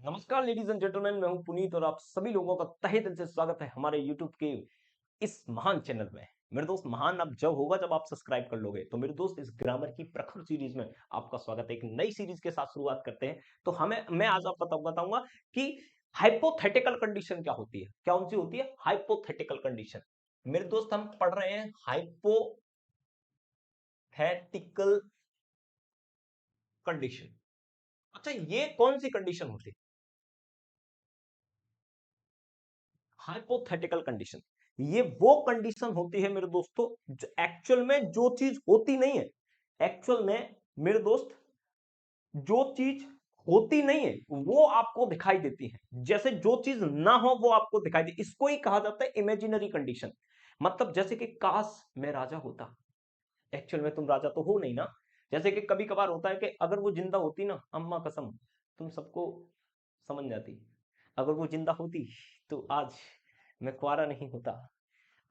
नमस्कार ladies and gentleman, मैं हूं पुनीत और आप सभी लोगों का तहे दिल से स्वागत है हमारे यूट्यूब के इस महान चैनल में। मेरे दोस्त, महान अब जब होगा जब आप सब्सक्राइब कर लोगे। तो मेरे दोस्त, इस ग्रामर की प्रखर सीरीज में आपका स्वागत है। एक नई सीरीज के साथ शुरुआत करते हैं। तो मैं आज आपको बताऊंगा कि हाइपोथेटिकल कंडीशन क्या होती है। क्या उनसी होती है हाइपोथेटिकल कंडीशन। मेरे दोस्त, हम पढ़ रहे हैं हाइपोथेटिकल कंडीशन। अच्छा, ये कौन सी कंडीशन होती है हाइपोथेटिकल कंडीशन? ये वो कंडीशन होती है मेरे दोस्तों, जो एक्चुअल में जो चीज होती नहीं है। एक्चुअल में मेरे दोस्त, जो चीज होती नहीं है वो आपको दिखाई देती है। जैसे जो चीज ना हो वो आपको दिखाई दे, इसको ही कहा जाता है इमेजिनरी कंडीशन। मतलब जैसे कि काश मैं राजा होता। एक्चुअल में तुम राजा तो हो नहीं ना। जैसे कि कभी कभार होता है कि अगर वो जिंदा होती ना, अम्मा कसम, तुम सबको समझ जाती। अगर वो जिंदा होती तो आज मैं कुंवारा नहीं होता।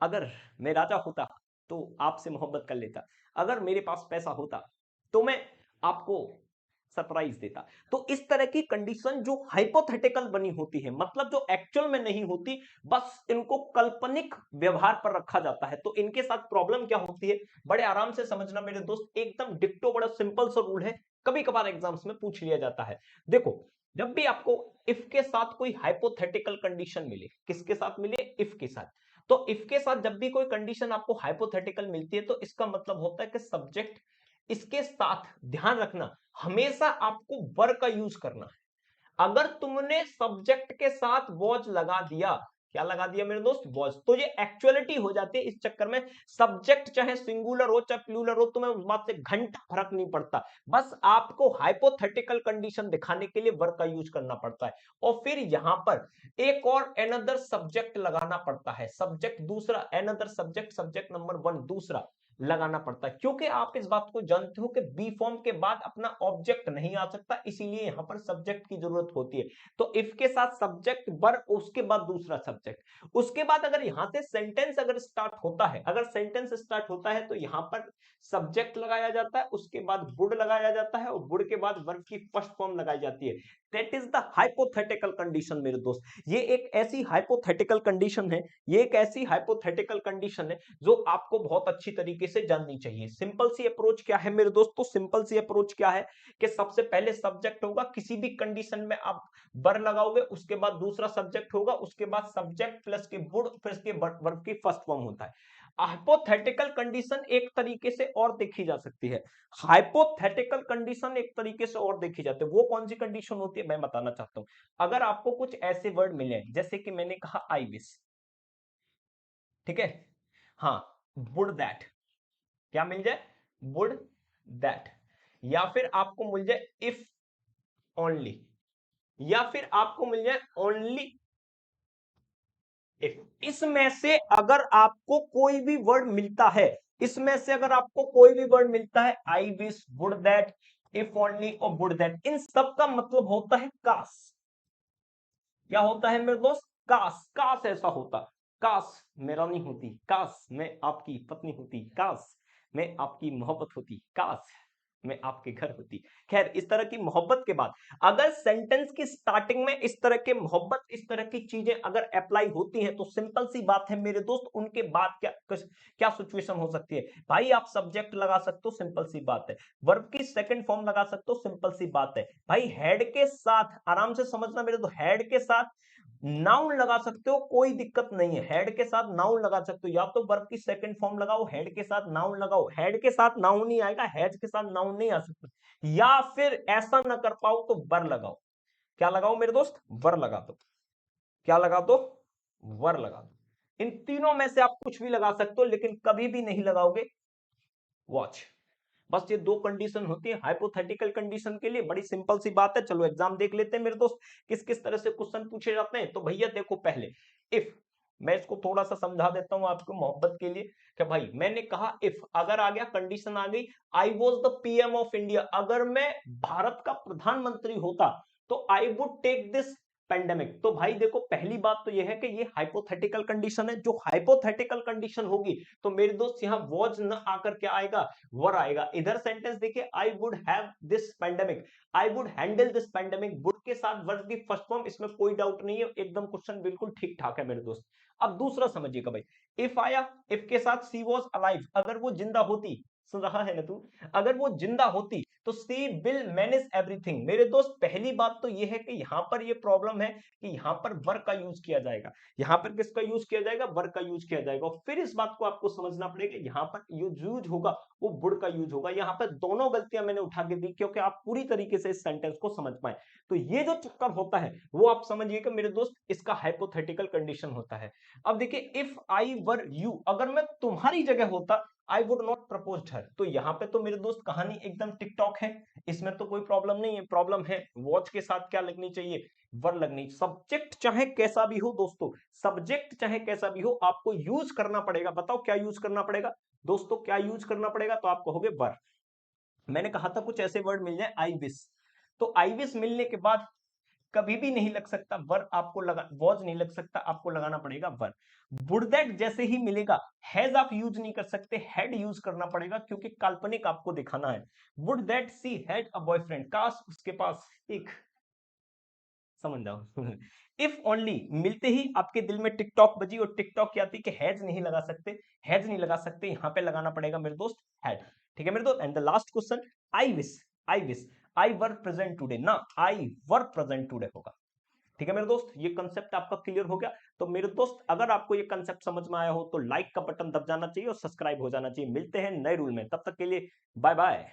अगर मैं राजा होता तो आपसे मोहब्बत कर लेता। अगर मेरे पास पैसा होता तो मैं आपको सरप्राइज देता। तो इस तरह की कंडीशन जो हाइपोथेटिकल बनी होती है, मतलब जो एक्चुअल में नहीं होती, बस इनको काल्पनिक व्यवहार पर रखा जाता है। तो इनके साथ प्रॉब्लम क्या होती है, बड़े आराम से समझना मेरे दोस्त। एकदम डिक्टो, बड़ा सिंपल सा रूल है, कभी कभार एग्जाम्स में पूछ लिया जाता है। देखो, जब भी आपको इफ के साथ कोई हाइपोथेटिकल कंडीशन मिले, किसके साथ मिले? इफ के साथ। तो इफ के साथ जब भी कोई कंडीशन आपको हाइपोथेटिकल मिलती है तो इसका मतलब होता है कि सब्जेक्ट, इसके साथ ध्यान रखना, हमेशा आपको वर का यूज करना है। अगर तुमने सब्जेक्ट के साथ वॉच लगा दिया, क्या लगा दिया मेरे दोस्त? वॉच, तो ये एक्चुअलिटी हो जाती है। इस चक्कर में सब्जेक्ट चाहे सिंगुलर हो चाहे प्लूरल हो, तुम्हें उस बात से घंटा फर्क नहीं पड़ता। बस आपको हाइपोथेटिकल कंडीशन दिखाने के लिए वर्ब का यूज करना पड़ता है। और फिर यहां पर एक और एनदर सब्जेक्ट लगाना पड़ता है। सब्जेक्ट दूसरा, another subject, subject number one दूसरा लगाना पड़ता है, क्योंकि आप इस बात को जानते हो कि बी फॉर्म के बाद अपना ऑब्जेक्ट नहीं आ सकता, इसीलिए यहां पर सब्जेक्ट की जरूरत होती है। तो इफ के साथ सब्जेक्ट वर्ब, उसके बाद दूसरा सब्जेक्ट। उसके बाद अगर यहां से सेंटेंस अगर स्टार्ट होता है, अगर सेंटेंस स्टार्ट होता है तो यहां पर सब्जेक्ट लगाया जाता है, उसके बाद वुड लगाया जाता है, और वुड के बाद वर्ब की फर्स्ट फॉर्म लगाई जाती है। That is the hypothetical condition मेरे दोस्त। ये एक ऐसी हाइपोथेटिकल कंडीशन है, ये एक ऐसी हाइपोथेटिकल कंडीशन है जो आपको बहुत अच्छी तरीके से जाननी चाहिए। सिंपल सी अप्रोच क्या है मेरे दोस्तों? सिंपल सी अप्रोच क्या है कि सबसे पहले सब्जेक्ट होगा, किसी भी कंडीशन में आप वर लगाओगे, उसके बाद दूसरा सब्जेक्ट होगा, उसके बाद सब्जेक्ट प्लस के वुड प्लस के वर्ब की फर्स्ट फॉर्म होता है। हाइपोथेटिकल कंडीशन एक तरीके से और देखी जा सकती है। हाइपोथेटिकल कंडीशन एक तरीके से और देखी जाती है। वो कौन सी कंडीशन होती है मैं बताना चाहता हूं। अगर आपको कुछ ऐसे वर्ड मिले, जैसे कि मैंने कहा आई विश, ठीक है, हाँ, वुड दैट, क्या मिल जाए? Would that. या फिर आपको मिल जाए इफ ओनली, या फिर आपको मिल जाए ओनली इफ। इसमें से अगर आपको कोई भी वर्ड मिलता है, इसमें से अगर आपको कोई भी वर्ड मिलता है, I wish, would that, if only और वुड दैट, इन सब का मतलब होता है काश। क्या होता है मेरे दोस्त? काश। काश ऐसा होता, काश मैं रानी होती, काश मैं आपकी पत्नी होती, काश मैं आपकी मोहब्बत होती, काश मैं आपके घर होती। खैर, इस तरह की मोहब्बत के बाद अगर सेंटेंस की स्टार्टिंग में इस तरह के मोहब्बत, इस तरह की चीजें अगर अप्लाई होती हैं, तो सिंपल सी बात है मेरे दोस्त, उनके बाद क्या क्या सिचुएशन हो सकती है? भाई, आप सब्जेक्ट लगा सकते हो, सिंपल सी बात है। वर्ब की सेकंड फॉर्म लगा सकते हो, सिंपल सी बात है। भाई, हेड के साथ, आराम से समझना मेरे, तो हेड के साथ नाउन लगा सकते हो, कोई दिक्कत नहीं है। हेड के साथ नाउन लगा सकते हो, या तो वर्ब की सेकंड फॉर्म लगाओ, हेड के साथ नाउन लगाओ। हेड के साथ नाउन नहीं आएगा, हेड के साथ नाउन नहीं आ सकता। या फिर ऐसा ना कर पाओ तो वर लगाओ। क्या लगाओ मेरे दोस्त? वर लगा दो। क्या लगा दो? वर लगा दो। इन तीनों में से आप कुछ भी लगा सकते हो, लेकिन कभी भी नहीं लगाओगे वॉच। बस ये दो कंडीशन होती है हाइपोथेटिकल कंडीशन के लिए। बड़ी सिंपल सी बात है। चलो एग्जाम देख लेते हैं मेरे दोस्त, किस किस तरह से क्वेश्चन पूछे जाते हैं। तो भैया देखो, पहले इफ, मैं इसको थोड़ा सा समझा देता हूं आपको मोहब्बत के लिए। कि भाई, मैंने कहा इफ, अगर आ गया, कंडीशन आ गई, I was the PM of India, अगर मैं भारत का प्रधानमंत्री होता तो I would take this pandemic. तो भाई देखो, पहली बात तो यह है कि ये हाइपोथेटिकल कंडीशन है। जो हाइपोथेटिकल कंडीशन होगी तो मेरे दोस्त यहाँ वॉज न आकर क्या आएगा, वर आएगा। इधर सेंटेंस देखिए, I would have this pandemic, I would handle this pandemic, would के साथ वर्ब की फर्स्ट फॉर्म, इसमें कोई डाउट नहीं है, एकदम क्वेश्चन बिल्कुल ठीक ठाक है मेरे दोस्त। अब दूसरा समझिएगा भाई, इफ आया, इफ के साथ सी वॉज अलाइव, अगर वो जिंदा होती, सुन रहा है ना तू, अगर वो जिंदा होती तो सी विल मैनेज एवरीथिंग। मेरे दोस्त पहली बात तो ये है कि यहां पर ये प्रॉब्लम है कि यहां पर वर्क का यूज किया जाएगा। यहां पर किसका यूज किया जाएगा, वर्क का यूज किया जाएगा। और फिर इस बात को आपको समझना पड़ेगा, यहां पर यूज होगा वो वुड का यूज होगा। यहां पर दोनों गलतियां मैंने उठा के दी क्योंकि आप पूरी तरीके से इस सेंटेंस को समझ पाए। तो ये जो चक्कर होता है वो आप समझिएगा मेरे दोस्त, इसका हाइपोथेटिकल कंडीशन होता है। अब देखिए, इफ आई वर यू, अगर मैं तुम्हारी जगह होता, आई वुड नॉट प्रपोज हर। तो यहां पे तो मेरे दोस्त कहानी एकदम टिकटॉक है, इसमें तो कोई प्रॉब्लम नहीं है। प्रॉब्लम है वॉच के साथ क्या लगनी चाहिए, वर लगनी। सब्जेक्ट चाहे कैसा भी हो दोस्तों, सब्जेक्ट चाहे कैसा भी हो, आपको यूज करना पड़ेगा। बताओ क्या यूज करना पड़ेगा दोस्तों, क्या यूज करना पड़ेगा? तो आप कहोगे वर। मैंने कहा था कुछ ऐसे वर्ड मिल जाए, आई विश, तो आई विश मिलने के बाद कभी भी नहीं लग सकता वर, आपको लगा वॉज नहीं लग सकता, आपको लगाना पड़ेगा वर। वुड दैट जैसे ही मिलेगा, हैज आप यूज नहीं कर सकते, हैड यूज करना पड़ेगा क्योंकि काल्पनिक आपको दिखाना है। Would that she had a boyfriend, काश उसके पास एक, समझ जाओ। इफ ओनली मिलते ही आपके दिल में टिकटॉक बजी और टिकटॉक क्या आती कि हैज नहीं लगा सकते, हैज नहीं लगा सकते, यहां पे लगाना पड़ेगा मेरे दोस्त हैड। ठीक है मेरे दोस्त। And the last question, I wish, I wish, I were present today ना, आई वर प्रेजेंट टुडे होगा। ठीक है मेरे दोस्त, ये कंसेप्ट आपका क्लियर हो गया। तो मेरे दोस्त, अगर आपको ये कंसेप्ट समझ में आया हो तो लाइक का बटन दब जाना चाहिए और सब्सक्राइब हो जाना चाहिए। मिलते हैं नए रूल में, तब तक के लिए बाय बाय।